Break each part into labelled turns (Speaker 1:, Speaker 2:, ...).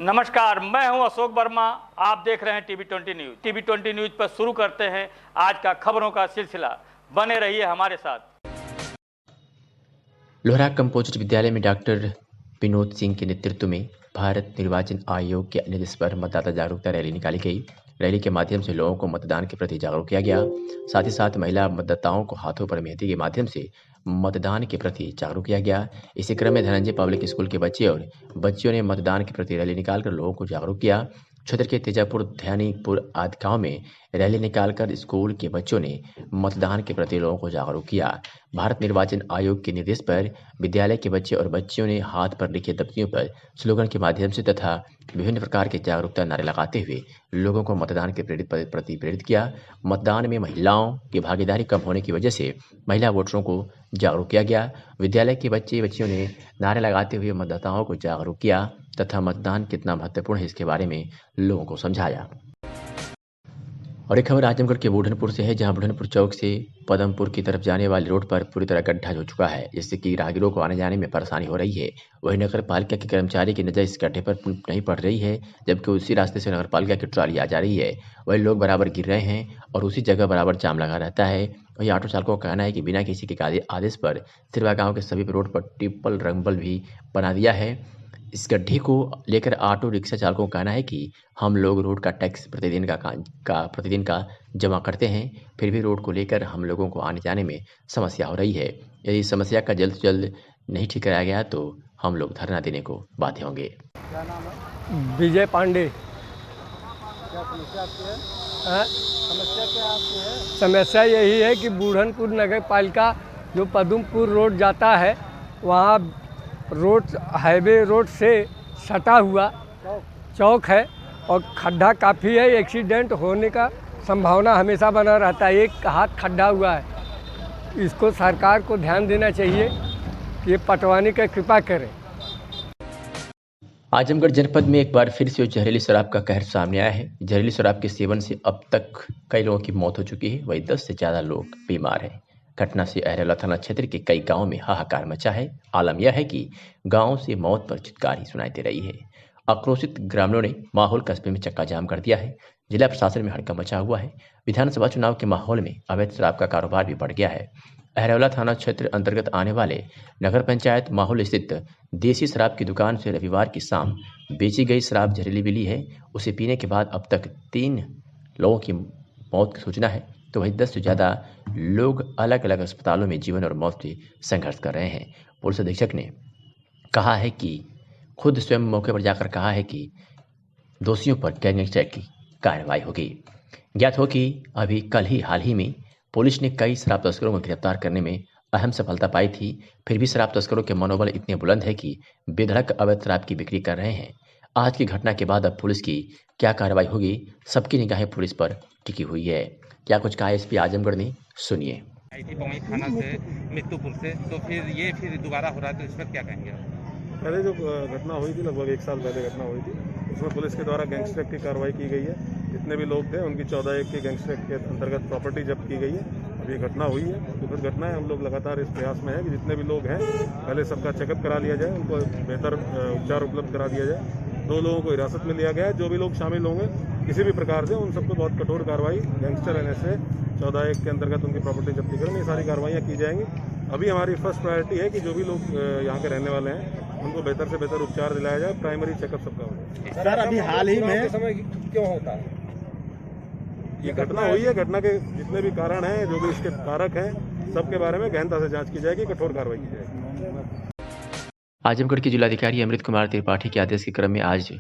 Speaker 1: नमस्कार, मैं हूं अशोक वर्मा। आप देख रहे हैं टीवी20 न्यूज। टीवी20 न्यूज पर शुरू करते हैं आज का खबरों का सिलसिला। बने रहिए हमारे साथ।
Speaker 2: लोहरा कंपोजिट विद्यालय में डॉक्टर विनोद सिंह के नेतृत्व में भारत निर्वाचन आयोग के निर्देश पर मतदाता जागरूकता रैली निकाली गई। रैली के माध्यम से लोगों को मतदान के प्रति जागरूक किया गया। साथ ही साथ महिला मतदाताओं को हाथों पर मेहंदी के माध्यम से मतदान के प्रति जागरूक किया गया। इसी क्रम में धनंजय पब्लिक स्कूल के बच्चे और बच्चियों ने मतदान के प्रति रैली निकालकर लोगों को जागरूक किया। क्षेत्र के तेजापुर, ध्यानीपुर आदि गांव में रैली निकालकर स्कूल के बच्चों ने मतदान के प्रति लोगों को जागरूक किया। भारत निर्वाचन आयोग के निर्देश पर विद्यालय के बच्चे और बच्चियों ने हाथ पर लिखे तख्तियों पर स्लोगन के माध्यम से तथा विभिन्न प्रकार के जागरूकता नारे लगाते हुए लोगों को मतदान के प्रति प्रेरित किया। मतदान में महिलाओं की भागीदारी कम होने की वजह से महिला वोटरों को जागरूक किया गया। विद्यालय के बच्चे बच्चियों ने नारे लगाते हुए मतदाताओं को जागरूक किया तथा मतदान कितना महत्वपूर्ण है इसके बारे में लोगों को समझाया। और एक खबर आजमगढ़ के बुढ़नपुर से है, जहां बुढ़नपुर चौक से पदमपुर की तरफ जाने वाली रोड पर पूरी तरह गड्ढा हो चुका है, जिससे कि राहगीरों को आने जाने में परेशानी हो रही है। वहीं नगर पालिका के कर्मचारी की नजर इस गड्ढे पर नहीं पड़ रही है, जबकि उसी रास्ते से नगर पालिका की ट्रॉली आ जा रही है। वही लोग बराबर गिर रहे हैं और उसी जगह बराबर जाम लगा रहता है। वही ऑटो चालकों का कहना है कि बिना किसी के आदेश पर सिरवा गाँव के सभी रोड पर ट्रिपल रंगबल भी बना दिया है। इस गड्ढे को लेकर ऑटो रिक्शा चालकों का कहना है कि हम लोग रोड का टैक्स प्रतिदिन का जमा करते हैं, फिर भी रोड को लेकर हम लोगों को आने जाने में समस्या हो रही है। यदि इस समस्या का जल्द से जल्द नहीं ठीक कराया गया तो हम लोग धरना देने को बाध्य होंगे।
Speaker 3: क्या नाम है?
Speaker 4: विजय पांडे।
Speaker 3: क्या समस्या आपकी है? समस्या क्या आपकी है?
Speaker 4: समस्या यही है कि बुढ़नपुर नगर पालिका जो पदमपुर रोड जाता है, वहाँ रोड हाईवे रोड से सटा हुआ चौक है और खड्डा काफ़ी है। एक्सीडेंट होने का संभावना हमेशा बना रहता है। एक हाथ खड्डा हुआ है, इसको सरकार को ध्यान देना चाहिए कि ये पटवाने का कृपा करें।
Speaker 2: आजमगढ़ जनपद में एक बार फिर से जहरीली शराब का कहर सामने आया है। जहरीली शराब के सेवन से अब तक कई लोगों की मौत हो चुकी है, वही 10 से ज़्यादा लोग बीमार हैं। घटना से अहरौला थाना क्षेत्र के कई गांवों में हाहाकार मचा है। आलम यह है कि गांव से मौत पर चित्कार ही सुनाई दे रही है। आक्रोशित ग्रामीणों ने माहौल कस्बे में चक्का जाम कर दिया है। जिला प्रशासन में हड़कंप मचा हुआ है। विधानसभा चुनाव के माहौल में अवैध शराब का कारोबार भी बढ़ गया है। अहरौला थाना क्षेत्र अंतर्गत आने वाले नगर पंचायत माहौल स्थित देसी शराब की दुकान से रविवार की शाम बेची गई शराब जहरीली मिली है। उसे पीने के बाद अब तक 3 लोगों की मौत की सूचना है, तो वहीं 10 से ज़्यादा लोग अलग अलग अस्पतालों में जीवन और मौत से संघर्ष कर रहे हैं। पुलिस अधीक्षक ने कहा है कि खुद स्वयं मौके पर जाकर कहा है कि दोषियों पर गैंगस्टर की कार्रवाई होगी। ज्ञात हो कि अभी कल ही हाल ही में पुलिस ने कई शराब तस्करों को गिरफ्तार करने में अहम सफलता पाई थी। फिर भी शराब तस्करों के मनोबल इतने बुलंद है कि बेधड़क अवैध शराब की बिक्री कर रहे हैं। आज की घटना के बाद अब पुलिस की क्या कार्रवाई होगी, सबकी निगाहें पुलिस पर टिकी हुई है। क्या कुछ कहा एसपी आजमगढ़ ने, सुनिए।
Speaker 5: आई थी पवई थाना से, मित्तुपुर से, तो फिर दोबारा हो रहा है, तो इस पर क्या कहेंगे?
Speaker 3: पहले जो घटना हुई थी, लगभग 1 साल पहले घटना हुई थी, उसमें पुलिस के द्वारा गैंगस्टर की कार्रवाई की गई है। जितने भी लोग थे उनकी 14(1) के गैंगस्टर के अंतर्गत प्रॉपर्टी जब्त की गई है। अब ये घटना हुई है, दुखद घटना है। हम लोग लगातार इस प्रयास में है कि जितने भी लोग हैं पहले सबका चेकअप करा लिया जाए, उनको बेहतर उपचार उपलब्ध करा दिया जाए। 2 लोगों को हिरासत में लिया गया है। जो भी लोग शामिल होंगे किसी भी प्रकार से, उन सबको बहुत कठोर कार्रवाई गैंगस्टर एनएसए 14(1) के अंतर्गत उनकी प्रॉपर्टी जब्ती करें, ये सारी कार्रवाइयाँ की जाएंगी। अभी हमारी फर्स्ट प्रायोरिटी है कि जो भी लोग यहाँ के रहने वाले हैं उनको बेहतर से बेहतर उपचार दिलाया जाए, प्राइमरी चेकअप सबका हो जाए।
Speaker 6: सर, अभी हाल ही में
Speaker 3: समय क्यों होता है ये घटना हुई है? घटना के जितने भी कारण हैं, जो भी इसके कारक हैं, सबके बारे में गहनता से जांच की जाएगी, कठोर कार्रवाई की जाएगी।
Speaker 2: आजमगढ़ के जिलाधिकारी अमृत कुमार त्रिपाठी के आदेश के क्रम में आज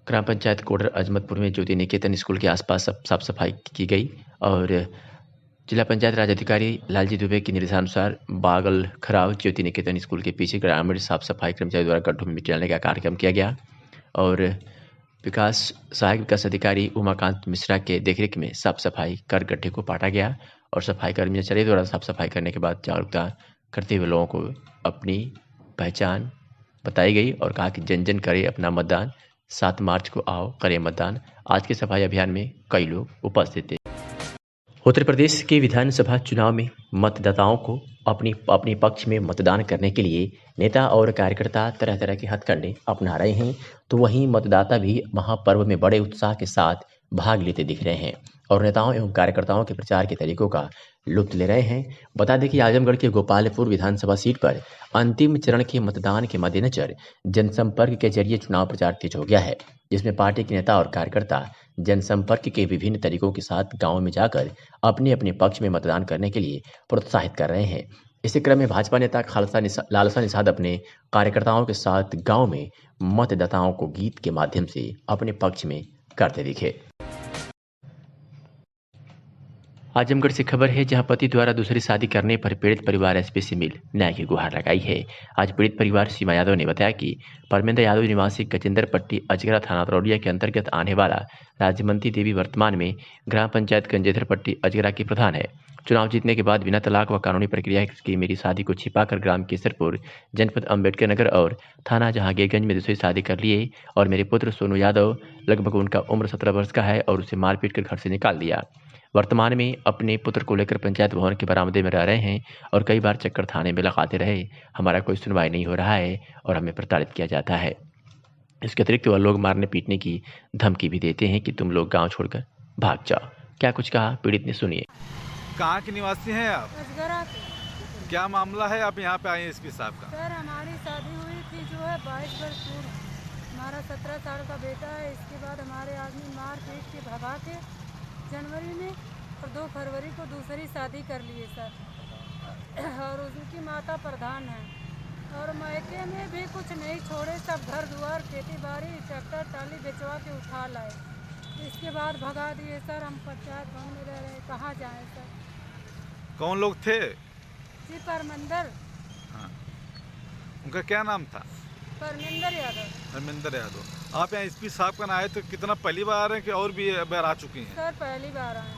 Speaker 2: ग्राम पंचायत कोडर अजमतपुर में ज्योति निकेतन स्कूल के आसपास साफ सफाई की गई और जिला पंचायत राज अधिकारी लालजी दुबे के निर्देशानुसार बागल खराव ज्योति निकेतन स्कूल के पीछे ग्रामीण साफ सफाई कर्मचारी द्वारा गड्ढों में मिट्टी डालने का कार्यक्रम किया गया और सहायक विकास अधिकारी उमाकांत मिश्रा के देखरेख में साफ सफाई कर गड्ढे को पाटा गया और सफाई कर्मचारी द्वारा साफ सफाई करने के बाद जागरूकता करते हुए लोगों को अपनी पहचान बताई गई और कहा कि जन जन करे अपना मतदान, 7 मार्च को आओ करें मतदान। आज के सफाई अभियान में कई लोग उपस्थित थे। उत्तर प्रदेश के विधानसभा चुनाव में मतदाताओं को अपने पक्ष में मतदान करने के लिए नेता और कार्यकर्ता तरह तरह के हथकंडे अपना रहे हैं, तो वहीं मतदाता भी महापर्व में बड़े उत्साह के साथ भाग लेते दिख रहे हैं और नेताओं एवं कार्यकर्ताओं के प्रचार के तरीकों का लुत्फ ले रहे हैं। बता दें कि आजमगढ़ के गोपालपुर विधानसभा सीट पर अंतिम चरण के मतदान के मद्देनजर जनसंपर्क के जरिए चुनाव प्रचार तेज हो गया है, जिसमें पार्टी के नेता और कार्यकर्ता जनसंपर्क के विभिन्न तरीकों के साथ गांव में जाकर अपने अपने पक्ष में मतदान करने के लिए प्रोत्साहित कर रहे हैं। इसी क्रम में भाजपा नेता लालसा निषाद अपने कार्यकर्ताओं के साथ गांव में मतदाताओं को गीत के माध्यम से अपने पक्ष में करते दिखे। आजमगढ़ से खबर है, जहां पति द्वारा दूसरी शादी करने पर पीड़ित परिवार एसपी से मिल न्याय की गुहार लगाई है। आज पीड़ित परिवार सीमा यादव ने बताया कि परमेंद्र यादव निवासी गजेंद्र पट्टी अजगरा थाना तरौलिया के अंतर्गत आने वाला राज्यमंत्री देवी वर्तमान में ग्राम पंचायत गजेंद्र पट्टी अजगरा की प्रधान है। चुनाव जीतने के बाद बिना तलाक व कानूनी प्रक्रिया की मेरी शादी को छिपाकर ग्राम केसरपुर, जनपद अम्बेडकर नगर और थाना जहांगीरगंज में दूसरी शादी कर लिए और मेरे पुत्र सोनू यादव, लगभग उनका उम्र 17 वर्ष का है, और उसे मारपीट कर घर से निकाल दिया। वर्तमान में अपने पुत्र को लेकर पंचायत भवन के बरामदे में रह रहे हैं और कई बार चक्कर थाने में लगाते रहे। हमारा कोई सुनवाई नहीं हो रहा है और हमें प्रताड़ित किया जाता है। इसके अतिरिक्त वह लोग मारने पीटने की धमकी भी देते हैं कि तुम लोग गांव छोड़कर भाग जाओ। क्या कुछ कहा पीड़ित ने, सुनिए।
Speaker 6: कहाँ के निवासी हैं आप?
Speaker 7: अजगरा के।
Speaker 6: क्या मामला है, आप यहाँ पे आए हैं एसपी साहब का?
Speaker 7: सर, हमारी शादी हुई थी जो है 22 वर्ष पूर्व। हमारा 17 साल का बेटा है। इसके बाद हमारे आदमी मार पीट के भगा के जनवरी में और 2 फरवरी को दूसरी शादी कर लिए सर। और उनकी माता प्रधान है और मायके में भी कुछ नहीं छोड़े, सब घर द्वार खेती बाड़ी ट्रैक्टर टाली बेचवा के उठा लाए। इसके बाद भगा दिए सर। हम पंचायत भवन में रह रहे, कहाँ जाएं सर।
Speaker 6: कौन लोग थे?
Speaker 7: जी परमेंद्र।
Speaker 6: हाँ, उनका क्या नाम था?
Speaker 7: परमेंद्र यादव।
Speaker 6: परमेंद्र यादव। आप यहाँ एसपी साहब का आए तो कितना पहली बार आ रहे हैं कि और भी बार आ चुकी हैं?
Speaker 7: सर पहली बार आए।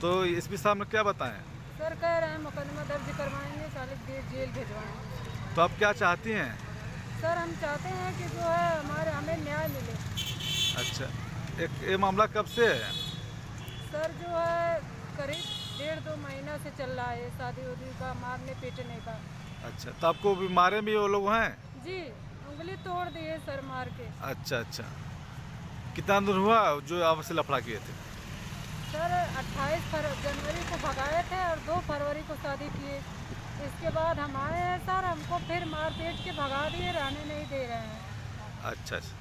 Speaker 6: तो एसपी साहब ने क्या बताया?
Speaker 7: सर कह रहे हैं मुकदमा दर्ज करवाएंगे, 40 दिन जेल भिजवाएंगे।
Speaker 6: तो आप क्या चाहती हैं?
Speaker 7: सर हम चाहते हैं कि जो है हमें न्याय मिले।
Speaker 6: अच्छा, ये मामला कब से है?
Speaker 7: सर जो है करीब 1.5-2 महीना से चल रहा है, शादी उदी का, मारने पीटने का।
Speaker 6: अच्छा, तो आपको भी मारे भी वो लोग हैं?
Speaker 7: जी, उंगली तोड़ दिए सर मार के।
Speaker 6: अच्छा अच्छा, कितना दिन हुआ जो आपसे लफड़ा किए थे?
Speaker 7: सर 28 जनवरी को भगाए थे और 2 फरवरी को शादी किए। इसके बाद हम आए हैं सर, हमको फिर मार पीट के भगा दिए, रहने नहीं दे रहे हैं।
Speaker 6: अच्छा अच्छा,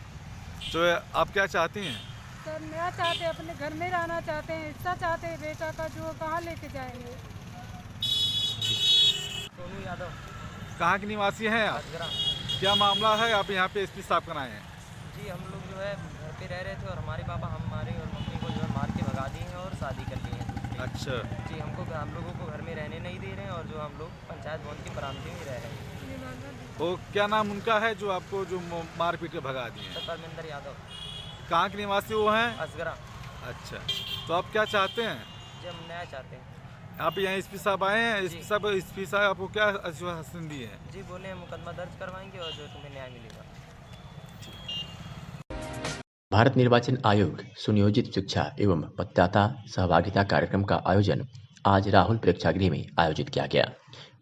Speaker 6: तो आप क्या चाहती हैं?
Speaker 7: सर न्याय चाहते, अपने घर में रहना चाहते हैं, हिस्सा चाहते हैं बेटा का, जो कहाँ लेके जाएंगे।
Speaker 8: सोनू यादव।
Speaker 6: कहाँ के निवासी हैं आप? क्या मामला है, आप यहाँ पे एसपी साहब कराए हैं?
Speaker 8: जी हम लोग जो है घर पे रह रहे थे और हमारे पापा हमारे और मम्मी को जो है मार के भगा दिए हैं और शादी कर ली है।
Speaker 6: अच्छा
Speaker 8: जी, हम लोगों को घर में रहने नहीं दे रहे हैं और जो हम लोग पंचायत भवन के बरामदे में रह रहे हैं।
Speaker 6: तो क्या नाम उनका है जो आपको जो मार पीट के भगा दिए?
Speaker 8: परमेंद्र यादव।
Speaker 6: कहाँ के निवासी वो हैं?
Speaker 8: अजगरा।
Speaker 6: अच्छा, तो आप क्या चाहते हैं?
Speaker 8: जी हम न्याय चाहते हैं।
Speaker 6: आप यहाँ एसपी साहब आए हैं, एसपी साहब आपको क्या आश्वासन दिए हैं?
Speaker 8: जी बोले हैं मुकदमा दर्ज करवाएंगे और जो तुम्हें न्याय मिलेगा।
Speaker 2: भारत निर्वाचन आयोग सुनियोजित शिक्षा एवं मतदाता सहभागिता कार्यक्रम का आयोजन आज राहुल प्रेक्षागृह में आयोजित किया गया।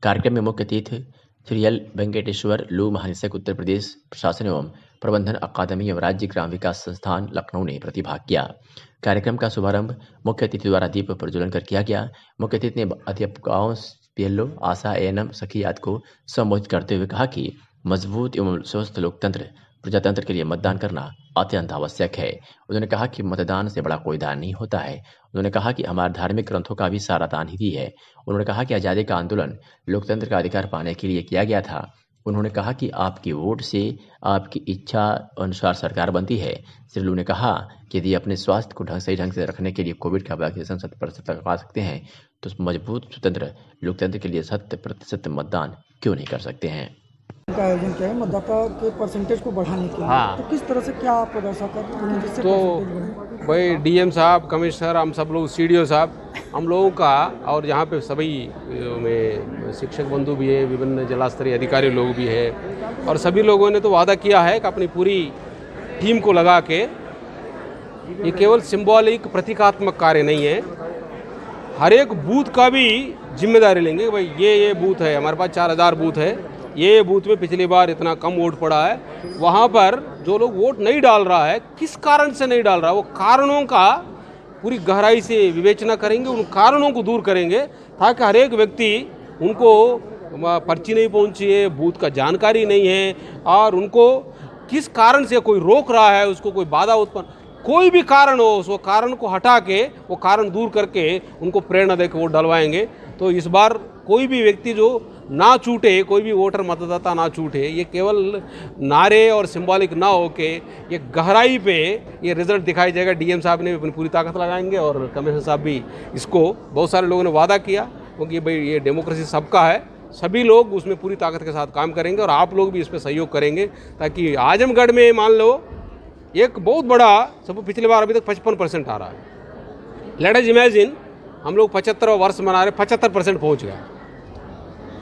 Speaker 2: कार्यक्रम में मुख्य अतिथि श्री एल वेंकटेश्वर लू, महानिदेशक उत्तर प्रदेश प्रशासन एवं प्रबंधन अकादमी एवं राज्य ग्राम विकास संस्थान लखनऊ ने प्रतिभाग किया। कार्यक्रम का शुभारंभ मुख्य अतिथि द्वारा दीप प्रज्वलन कर किया गया। मुख्य अतिथि ने अध्यापकों, पीएलओ, आशा, एएनएम, सखी आदि को संबोधित करते हुए कहा कि मजबूत एवं स्वस्थ लोकतंत्र प्रजातंत्र के लिए मतदान करना अत्यंत आवश्यक है। उन्होंने कहा कि मतदान से बड़ा कोई दान नहीं होता है। उन्होंने कहा कि हमारे धार्मिक ग्रंथों का भी सारा दान ही है। उन्होंने कहा कि आज़ादी का आंदोलन लोकतंत्र का अधिकार पाने के लिए किया गया था। उन्होंने कहा कि आपकी वोट से आपकी इच्छा अनुसार सरकार बनती है। श्री लू ने कहा कि यदि अपने स्वास्थ्य को सही ढंग से रखने के लिए कोविड का वैक्सीनेशन 100% लगवा सकते हैं तो मजबूत स्वतंत्र लोकतंत्र के लिए 100% मतदान क्यों नहीं कर सकते हैं।
Speaker 9: का आयोजन किया है मतदाता के परसेंटेज को बढ़ाने के लिए।
Speaker 10: हाँ।
Speaker 9: तो किस तरह से क्या आप व्यवस्था करते हैं जिससे
Speaker 10: तो
Speaker 9: परसेंटेज बढ़े?
Speaker 10: भाई डीएम साहब, कमिश्नर, हम सब लोग, सीडीओ साहब, हम लोगों का और यहाँ पे सभी में शिक्षक बंधु भी है, विभिन्न जिला स्तरीय अधिकारी लोग भी है और सभी लोगों ने तो वादा किया है कि अपनी पूरी टीम को लगा के, ये केवल सिंबॉलिक प्रतीकात्मक कार्य नहीं है, हर एक बूथ का भी जिम्मेदारी लेंगे। भाई ये बूथ है, हमारे पास 4000 बूथ है, ये बूथ में पिछली बार इतना कम वोट पड़ा है, वहाँ पर जो लोग वोट नहीं डाल रहा है, किस कारण से नहीं डाल रहा है, वो कारणों का पूरी गहराई से विवेचना करेंगे, उन कारणों को दूर करेंगे, ताकि हर एक व्यक्ति उनको पर्ची नहीं पहुंची है, बूथ का जानकारी नहीं है, और उनको किस कारण से कोई रोक रहा है, उसको कोई बाधा उत्पन्न, कोई भी कारण हो, उस कारण को हटा के, वो कारण दूर करके उनको प्रेरणा देकर वोट डलवाएंगे। तो इस बार कोई भी व्यक्ति जो ना छूटे, कोई भी वोटर मतदाता ना छूटे, ये केवल नारे और सिंबॉलिक ना होके ये गहराई पे ये रिजल्ट दिखाई जाएगा। डीएम साहब ने अपनी पूरी ताकत लगाएंगे और कमिश्नर साहब भी इसको, बहुत सारे लोगों ने वादा किया, क्योंकि भाई ये डेमोक्रेसी सबका है, सभी लोग उसमें पूरी ताकत के साथ काम करेंगे और आप लोग भी इस पर सहयोग करेंगे, ताकि आजमगढ़ में मान लो एक बहुत बड़ा, सब पिछले बार अभी तक 55% आ रहा है। लेट अस इमेजिन हम लोग 75वां वर्ष मना रहे, 75% पहुँच गए,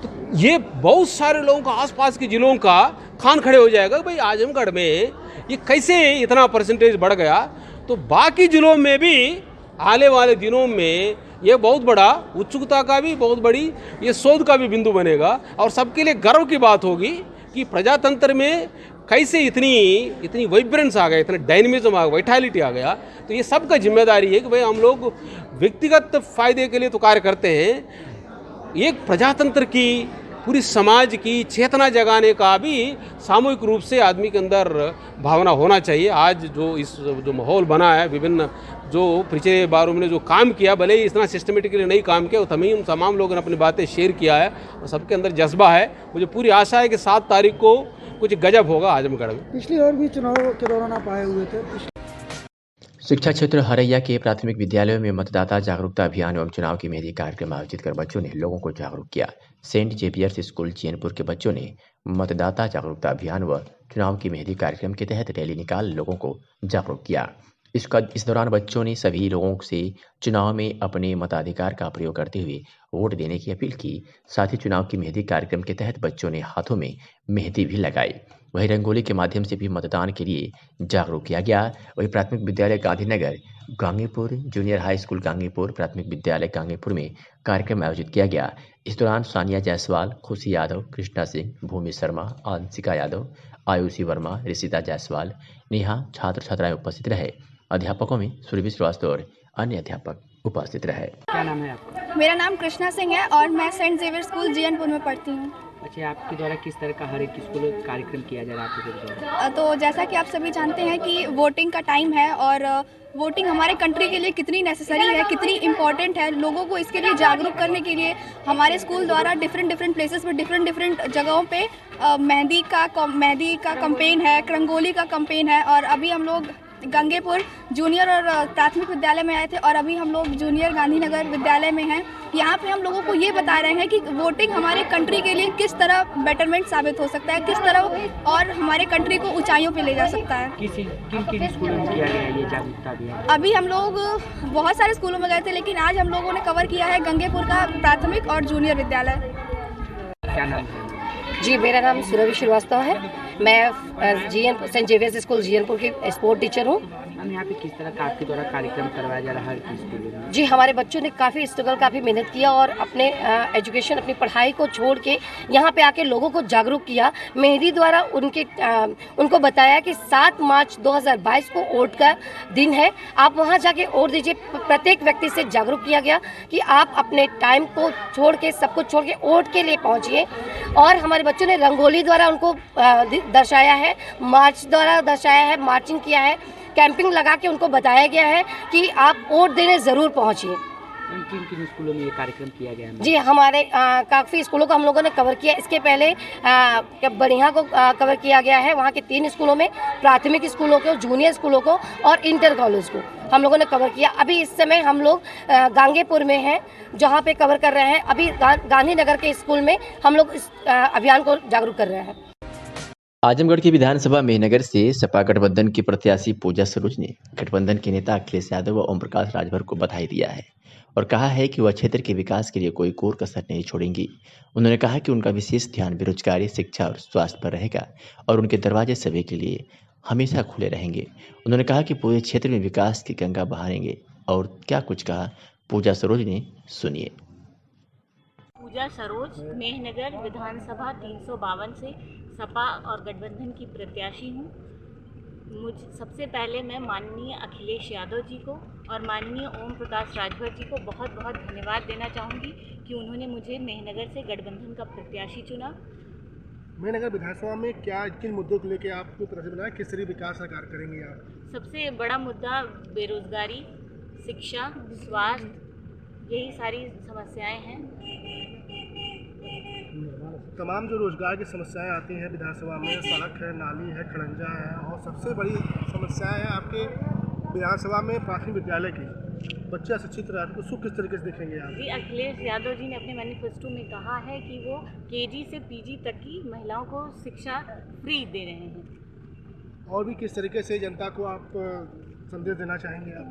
Speaker 10: तो ये बहुत सारे लोगों का, आसपास के जिलों का खान खड़े हो जाएगा भाई आजमगढ़ में ये कैसे इतना परसेंटेज बढ़ गया। तो बाकी जिलों में भी आने वाले दिनों में ये बहुत बड़ा उत्सुकता का भी, बहुत बड़ी ये शोध का भी बिंदु बनेगा, और सबके लिए गर्व की बात होगी कि प्रजातंत्र में कैसे इतनी वाइब्रेंस आ गया, इतना डायनेमिज्म आ गया, वाइटैलिटी आ गया। तो ये सबका जिम्मेदारी है कि भाई हम लोग व्यक्तिगत फायदे के लिए तो कार्य करते हैं, एक प्रजातंत्र की, पूरी समाज की चेतना जगाने का भी सामूहिक रूप से आदमी के अंदर भावना होना चाहिए। आज जो माहौल बना है, विभिन्न जो पिछले बारों में जो काम किया, भले ही इतना सिस्टमेटिकली नहीं काम किया, वो तमाम लोगों ने अपनी बातें शेयर किया है और सबके अंदर जज्बा है। मुझे पूरी आशा है कि 7 तारीख को कुछ गजब होगा आजमगढ़ में।
Speaker 9: पिछली और भी चुनाव के दौरान आप आए हुए थे।
Speaker 2: शिक्षा क्षेत्र हरैया के प्राथमिक विद्यालयों में मतदाता जागरूकता अभियान एवं चुनाव की मेहंदी कार्यक्रम आयोजित कर बच्चों ने लोगों को जागरूक किया। सेंट जेवियर्स स्कूल चैनपुर के बच्चों ने मतदाता जागरूकता अभियान व चुनाव की मेहंदी कार्यक्रम के तहत रैली निकाल लोगों को जागरूक किया। इस दौरान बच्चों ने सभी लोगों से चुनाव में अपने मताधिकार का प्रयोग करते हुए वोट देने की अपील की। साथ ही चुनाव की मेहंदी कार्यक्रम के तहत बच्चों ने हाथों में मेहंदी भी लगाई। वहीं रंगोली के माध्यम से भी मतदान के लिए जागरूक किया गया। वहीं प्राथमिक विद्यालय गांधीनगर, गांगीपुर, जूनियर हाई स्कूल गांगीपुर, प्राथमिक विद्यालय गांगीपुर में कार्यक्रम आयोजित किया गया। इस दौरान सानिया जायसवाल, खुशी यादव, कृष्णा सिंह, भूमि शर्मा, अंशिका यादव, आयुषी वर्मा, ऋषिता जायसवाल, नेहा छात्र छात्राएं उपस्थित रहे। अध्यापकों में सुरभि श्रीवास्तव और अन्य अध्यापक उपस्थित रहे।
Speaker 11: क्या नाम है आपका?
Speaker 12: मेरा नाम कृष्णा सिंह है और मैं सेंट जेवियर स्कूल जीएनपुर में पढ़ती हूँ।
Speaker 11: अच्छा, आपके द्वारा किस तरह का हर एक स्कूल कार्यक्रम किया जा रहा है आपके द्वारा?
Speaker 12: तो जैसा कि आप सभी जानते हैं कि वोटिंग का टाइम है और वोटिंग हमारे कंट्री के लिए कितनी नेसेसरी है, कितनी इम्पॉर्टेंट है, लोगों को इसके लिए जागरूक करने के लिए हमारे स्कूल द्वारा डिफरेंट प्लेसेस पे डिफरेंट जगहों पे मेहंदी का कैंपेन है, रंगोली का कैंपेन है। और अभी हम लोग गंगेपुर जूनियर और प्राथमिक विद्यालय में आए थे और अभी हम लोग जूनियर गांधीनगर विद्यालय में हैं। यहाँ पे हम लोगों को ये बता रहे हैं कि वोटिंग हमारे कंट्री के लिए किस तरह बेटरमेंट साबित हो सकता है, किस तरह और हमारे कंट्री को ऊंचाइयों पे ले जा सकता है।
Speaker 11: किन स्कूलों में किया गया है ये जागरूकता अभियान?
Speaker 12: अभी हम लोग बहुत सारे स्कूलों में गए थे, लेकिन आज हम लोगों ने कवर किया है गंगेपुर का प्राथमिक और जूनियर विद्यालय।
Speaker 11: क्या नाम है?
Speaker 13: जी, मेरा नाम सुरभि श्रीवास्तव है। मैं सेंट जेवियर्स स्कूल जीएनपुर की स्पोर्ट टीचर हूँ।
Speaker 11: हम यहाँ पे किस तरह का आपके द्वारा कार्यक्रम करवाया जा रहा है स्कूलों में?
Speaker 13: जी, हमारे बच्चों ने काफ़ी स्ट्रगल, काफ़ी मेहनत किया और अपने एजुकेशन, अपनी पढ़ाई को छोड़ के यहाँ पे आके लोगों को जागरूक किया। मेहंदी द्वारा उनको बताया कि 7 मार्च 2022 को वोट का दिन है, आप वहाँ जाके वोट दीजिए। प्रत्येक व्यक्ति से जागरूक किया गया कि आप अपने टाइम को छोड़ के, सब कुछ छोड़ के वोट के लिए पहुँचिए। और हमारे बच्चों ने रंगोली द्वारा उनको दर्शाया है, मार्च द्वारा दर्शाया है, मार्चिंग किया है, कैंपिंग लगा के उनको बताया गया है कि आप वोट देने ज़रूर पहुंचिए।
Speaker 11: किन स्कूलों में ये कार्यक्रम किया गया है?
Speaker 13: जी, हमारे काफ़ी स्कूलों को हम लोगों ने कवर किया। इसके पहले बढ़िया को कवर किया गया है, वहाँ के 3 स्कूलों में, प्राथमिक स्कूलों को, जूनियर स्कूलों को और इंटर कॉलेज को हम लोगों ने कवर किया। अभी इस समय हम लोग गांगेपुर में हैं, जहाँ पे कवर कर रहे हैं। अभी गांधीनगर के स्कूल में हम लोग इस अभियान को जागरूक कर रहे हैं।
Speaker 2: आजमगढ़ की विधानसभा मेहनगर से सपा गठबंधन की प्रत्याशी पूजा सरोज ने गठबंधन के नेता अखिलेश यादव व ओम प्रकाश राजभर को बधाई दिया है और कहा है कि वह क्षेत्र के विकास के लिए कोई कोर कसर नहीं छोड़ेंगी। उन्होंने कहा कि उनका विशेष ध्यान बेरोजगारी, शिक्षा और स्वास्थ्य पर रहेगा और उनके दरवाजे सभी के लिए हमेशा खुले रहेंगे। उन्होंने कहा कि पूरे क्षेत्र में विकास की गंगा बहाएंगे और क्या कुछ कहा पूजा सरोज ने। सुनिए।
Speaker 14: पूजा सरोज, मेहनगर विधानसभा 352 से सपा और गठबंधन की प्रत्याशी हूँ। सबसे पहले मैं माननीय अखिलेश यादव जी को और माननीय ओम प्रकाश राजभर जी को बहुत बहुत धन्यवाद देना चाहूँगी कि उन्होंने मुझे मेहनगर से गठबंधन का प्रत्याशी चुना।
Speaker 15: मेहनगर विधानसभा में क्या किन मुद्दों को लेकर आपको तरह से बनाया, किस तरह विकास का कार्य करेंगे आप?
Speaker 14: सबसे बड़ा मुद्दा बेरोजगारी, शिक्षा, स्वास्थ्य, यही सारी समस्याएं हैं।
Speaker 15: तमाम जो रोजगार की समस्याएं आती हैं विधानसभा में, सड़क है, नाली है, खड़ंजा है, और सबसे बड़ी समस्याएं है आपके विधानसभा में प्राथमिक विद्यालय की। बच्चे अशिक्षित रहते हैं, उसको किस तरीके से देखेंगे आप?
Speaker 14: जी, अखिलेश यादव जी ने अपने मैनिफेस्टो में कहा है कि वो केजी से पीजी तक की महिलाओं को शिक्षा फ्री दे रहे हैं।
Speaker 15: और भी किस तरीके से जनता को आप संदेश देना चाहेंगे आप?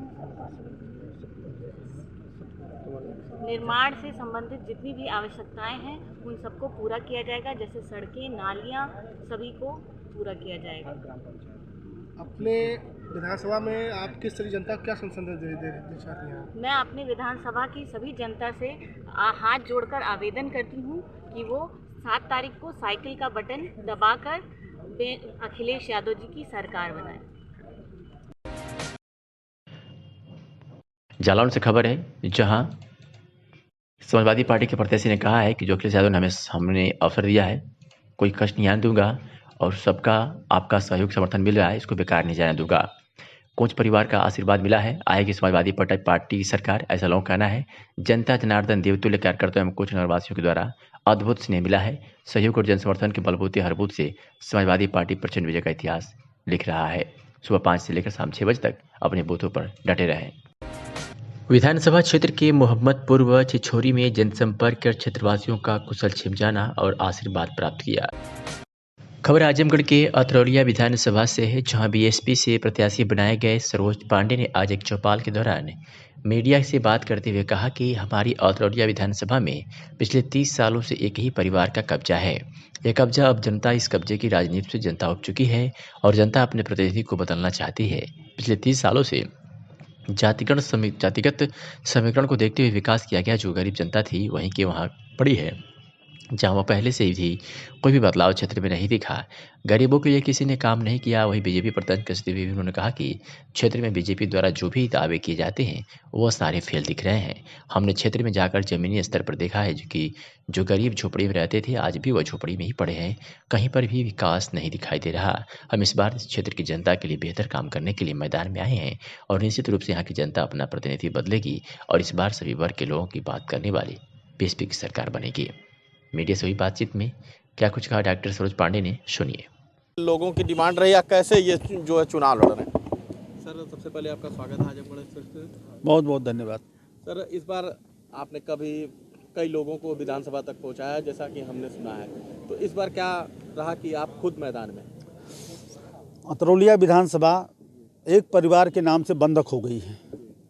Speaker 14: निर्माण से संबंधित जितनी भी आवश्यकताएं हैं उन सबको पूरा किया जाएगा, जैसे सड़कें, नालियां, सभी को पूरा किया जाएगा।
Speaker 15: अपने विधानसभा में आप किस तरह जनता को क्या संदेश देना चाहती हैं?
Speaker 14: मैं अपने विधानसभा की सभी जनता से हाथ जोड़कर आवेदन करती हूं कि वो 7 तारीख को साइकिल का बटन दबाकर अखिलेश यादव जी की सरकार बनाए।
Speaker 2: जालौन से खबर है, जहां समाजवादी पार्टी के प्रत्याशी ने कहा है कि जो अखिलेश यादव ने हमने अवसर दिया है, कोई कष्ट नहीं आने दूंगा और सबका आपका सहयोग समर्थन मिल रहा है, इसको बेकार नहीं जाने दूंगा। कोच परिवार का आशीर्वाद मिला है, आएगी समाजवादी पार्टी की सरकार, ऐसा लोगों का कहना है। जनता जनार्दन देवतुल्य कार्यकर्ताओं एवं कोच नगरवासियों के द्वारा अद्भुत स्नेह मिला है। सहयोग और जन समर्थन के बलबूते हर बूथ से समाजवादी पार्टी प्रचंड विजय का इतिहास लिख रहा है। सुबह 5 से लेकर शाम 6 बजे तक अपने बूथों पर डटे रहें। विधानसभा क्षेत्र के मोहम्मदपुर व छिछोरी में जनसंपर्क कर क्षेत्रवासियों का कुशल छिप जाना और आशीर्वाद प्राप्त किया। खबर आजमगढ़ के अतरौलिया विधानसभा से है, जहां बीएसपी से प्रत्याशी बनाए गए सरोज पांडे ने आज एक चौपाल के दौरान मीडिया से बात करते हुए कहा कि हमारी अतरौलिया विधानसभा में पिछले 30 सालों से एक ही परिवार का कब्जा है। यह कब्जा अब जनता इस कब्जे की राजनीति से जनता उब चुकी है और जनता अपने प्रतिनिधि को बदलना चाहती है। पिछले 30 सालों से जातिगत समीकरण को देखते हुए विकास किया गया। जो गरीब जनता थी वहीं की वहाँ पड़ी है, जहाँ वह पहले से भी कोई भी बदलाव क्षेत्र में नहीं दिखा। गरीबों के लिए किसी ने काम नहीं किया। वही बीजेपी पर तंज कसते हुए उन्होंने कहा कि क्षेत्र में बीजेपी द्वारा जो भी दावे किए जाते हैं वो सारे फेल दिख रहे हैं। हमने क्षेत्र में जाकर जमीनी स्तर पर देखा है कि जो गरीब झोपड़ी में रहते थे आज भी वह झोपड़ी में ही पड़े हैं, कहीं पर भी विकास नहीं दिखाई दे रहा। हम इस बार इस क्षेत्र की जनता के लिए बेहतर काम करने के लिए मैदान में आए हैं और निश्चित रूप से यहाँ की जनता अपना प्रतिनिधि बदलेगी और इस बार सभी वर्ग के लोगों की बात करने वाली बीएसपी की सरकार बनेगी। मीडिया से हुई बातचीत में क्या कुछ कहा डॉक्टर सरोज पांडे ने, सुनिए।
Speaker 16: लोगों की डिमांड रही, कैसे ये जो है चुनाव लड़ रहे हैं? सर, सबसे पहले आपका स्वागत है आजमगढ़ से।
Speaker 17: बहुत बहुत धन्यवाद।
Speaker 16: सर, इस बार आपने कई लोगों को विधानसभा तक पहुंचाया, जैसा कि हमने सुना है, तो इस बार क्या रहा कि आप खुद मैदान में?
Speaker 17: अतरौलिया विधानसभा एक परिवार के नाम से बंधक हो गई है।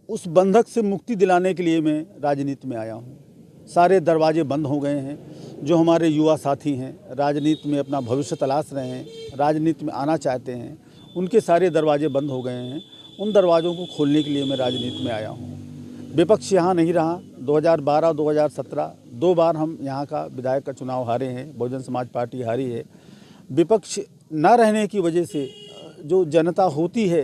Speaker 17: उस बंधक से मुक्ति दिलाने के लिए मैं राजनीति में आया हूँ। सारे दरवाजे बंद हो गए हैं। जो हमारे युवा साथी हैं, राजनीति में अपना भविष्य तलाश रहे हैं, राजनीति में आना चाहते हैं, उनके सारे दरवाजे बंद हो गए हैं। उन दरवाज़ों को खोलने के लिए मैं राजनीति में आया हूँ। विपक्ष यहाँ नहीं रहा। 2012-2017 2 बार हम यहाँ का विधायक का चुनाव हारे हैं, बहुजन समाज पार्टी हारी है। विपक्ष न रहने की वजह से जो जनता होती है,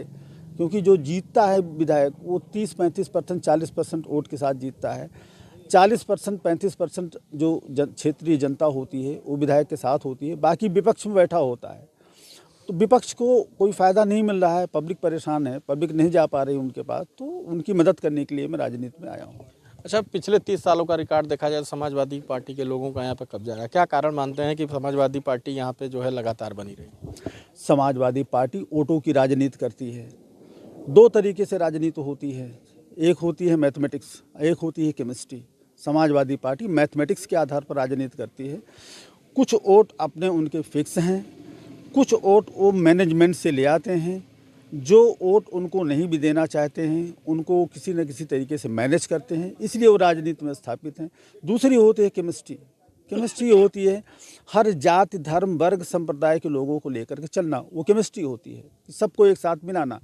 Speaker 17: क्योंकि जो जीतता है विधायक वो 30-35%, 40% वोट के साथ जीतता है। 40%, 35% जो क्षेत्रीय जनता होती है वो विधायक के साथ होती है, बाकी विपक्ष में बैठा होता है। तो विपक्ष को कोई फ़ायदा नहीं मिल रहा है, पब्लिक परेशान है, पब्लिक नहीं जा पा रही उनके पास, तो उनकी मदद करने के लिए मैं राजनीति में आया हूँ।
Speaker 16: अच्छा, पिछले 30 सालों का रिकॉर्ड देखा जाए तो समाजवादी पार्टी के लोगों का यहाँ पर कब्जा है। क्या कारण मानते हैं कि समाजवादी पार्टी यहाँ पे जो है लगातार बनी रही?
Speaker 17: समाजवादी पार्टी वोटों की राजनीति करती है। 2 तरीके से राजनीति होती है, एक होती है मैथमेटिक्स, एक होती है केमिस्ट्री। समाजवादी पार्टी मैथमेटिक्स के आधार पर राजनीति करती है। कुछ वोट अपने उनके फिक्स हैं, कुछ वोट वो मैनेजमेंट से ले आते हैं। जो वोट उनको नहीं भी देना चाहते हैं उनको किसी न किसी तरीके से मैनेज करते हैं, इसलिए वो राजनीति में स्थापित हैं। दूसरी होती है केमिस्ट्री। केमिस्ट्री होती है हर जाति, धर्म, वर्ग, संप्रदाय के लोगों को लेकर के चलना, वो केमिस्ट्री होती है, सबको एक साथ मिलाना।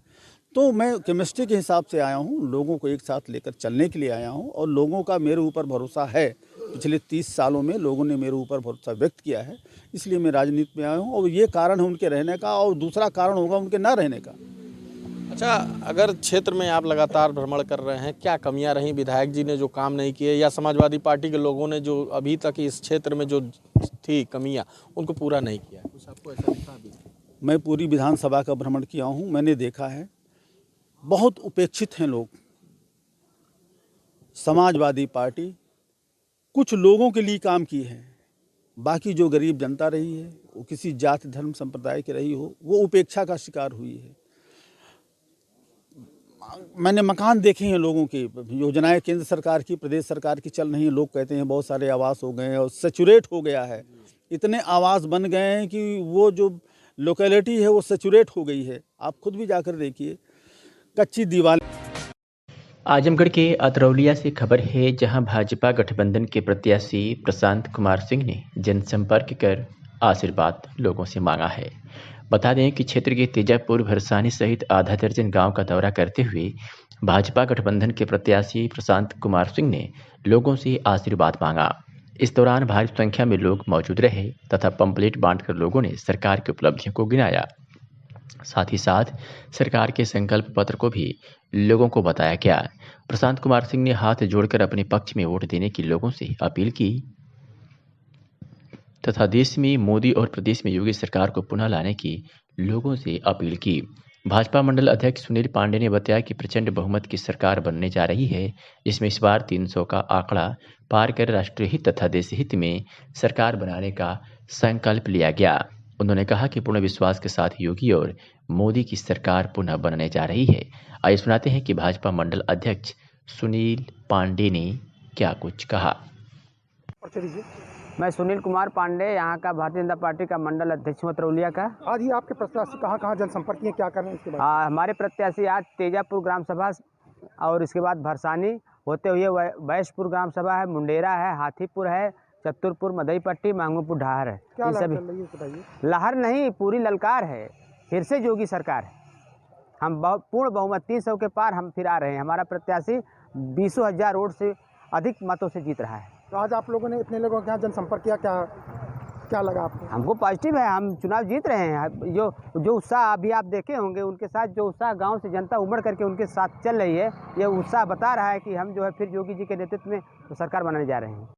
Speaker 17: तो मैं केमिस्ट्री के हिसाब से आया हूँ, लोगों को एक साथ लेकर चलने के लिए आया हूँ और लोगों का मेरे ऊपर भरोसा है। पिछले 30 सालों में लोगों ने मेरे ऊपर भरोसा व्यक्त किया है, इसलिए मैं राजनीति में आया हूँ और ये कारण है उनके रहने का और दूसरा कारण होगा उनके ना रहने का।
Speaker 16: अच्छा, अगर क्षेत्र में आप लगातार भ्रमण कर रहे हैं, क्या कमियां रहीं विधायक जी ने जो काम नहीं किए या समाजवादी पार्टी के लोगों ने जो अभी तक इस क्षेत्र में जो थी कमियां उनको पूरा नहीं किया? कुछ आपको ऐसा दिखा अभी?
Speaker 17: मैं पूरी विधानसभा का भ्रमण किया हूँ, मैंने देखा है बहुत उपेक्षित हैं लोग। समाजवादी पार्टी कुछ लोगों के लिए काम की है, बाकी जो गरीब जनता रही है, वो किसी जाति धर्म संप्रदाय की रही हो, वो उपेक्षा का शिकार हुई है। मैंने मकान देखे हैं लोगों की, योजनाएं केंद्र सरकार की प्रदेश सरकार की चल रही हैं, लोग कहते हैं बहुत सारे आवास हो गए हैं और सैचुरेट हो गया है, इतने आवास बन गए हैं कि वो जो लोकेलिटी है वो सैचुरेट हो गई है। आप खुद भी जाकर देखिए, कच्ची दीवार।
Speaker 2: आजमगढ़ के अतरौलिया से खबर है, जहां भाजपा गठबंधन के प्रत्याशी प्रशांत कुमार सिंह ने जनसंपर्क कर आशीर्वाद लोगों से मांगा है। बता दें कि क्षेत्र के तेजापुर, भरसानी सहित आधा दर्जन गांव का दौरा करते हुए भाजपा गठबंधन के प्रत्याशी प्रशांत कुमार सिंह ने लोगों से आशीर्वाद मांगा। इस दौरान भारी संख्या में लोग मौजूद रहे तथा पंपलेट बांटकर लोगों ने सरकार की उपलब्धियों को गिनाया। साथ ही साथ सरकार के संकल्प पत्र को भी लोगों को बताया गया। प्रशांत कुमार सिंह ने हाथ जोड़कर अपने पक्ष में वोट देने की लोगों से अपील की तथा देश में मोदी और प्रदेश में योगी सरकार को पुनः लाने की लोगों से अपील की। भाजपा मंडल अध्यक्ष सुनील पांडे ने बताया कि प्रचंड बहुमत की सरकार बनने जा रही है, जिसमें इस बार 300 का आंकड़ा पार कर राष्ट्रीय हित तथा देश हित में सरकार बनाने का संकल्प लिया गया। उन्होंने कहा कि पूर्ण विश्वास के साथ योगी और मोदी की सरकार पुनः बनने जा रही है। आइए सुनाते हैं कि भाजपा मंडल अध्यक्ष सुनील पांडे ने क्या कुछ कहा।
Speaker 11: मैं सुनील कुमार पांडे, यहाँ का भारतीय जनता पार्टी का मंडल अध्यक्ष हूँ अतरौलिया का।
Speaker 9: आज ही आपके प्रत्याशी कहाँ जनसंपर्क किए, क्या कर रहे हैं इसके बाद?
Speaker 11: हमारे प्रत्याशी आज तेजापुर ग्राम सभा और इसके बाद भरसानी होते हुए वैशपुर ग्राम सभा है, मुंडेरा है, हाथीपुर है, चतुरपुर, मदई पट्टी, मांगूपुर ढाहर है।
Speaker 9: क्या
Speaker 11: सभी लहर नहीं, पूरी ललकार है, फिर से योगी सरकार है। हम पूर्ण बहुमत 300 के पार हम फिर आ रहे हैं। हमारा प्रत्याशी 20,000 वोट से अधिक मतों से जीत रहा है।
Speaker 9: तो आज आप लोगों ने इतने लोगों के यहाँ जनसंपर्क किया, क्या लगा आपको?
Speaker 11: हमको पॉजिटिव है, हम चुनाव जीत रहे हैं। जो उत्साह अभी आप देखे होंगे, उनके साथ जो उत्साह गांव से जनता उमड़ करके उनके साथ चल रही है, ये उत्साह बता रहा है कि हम जो है फिर योगी जी के नेतृत्व में तो सरकार बनाने जा रहे हैं।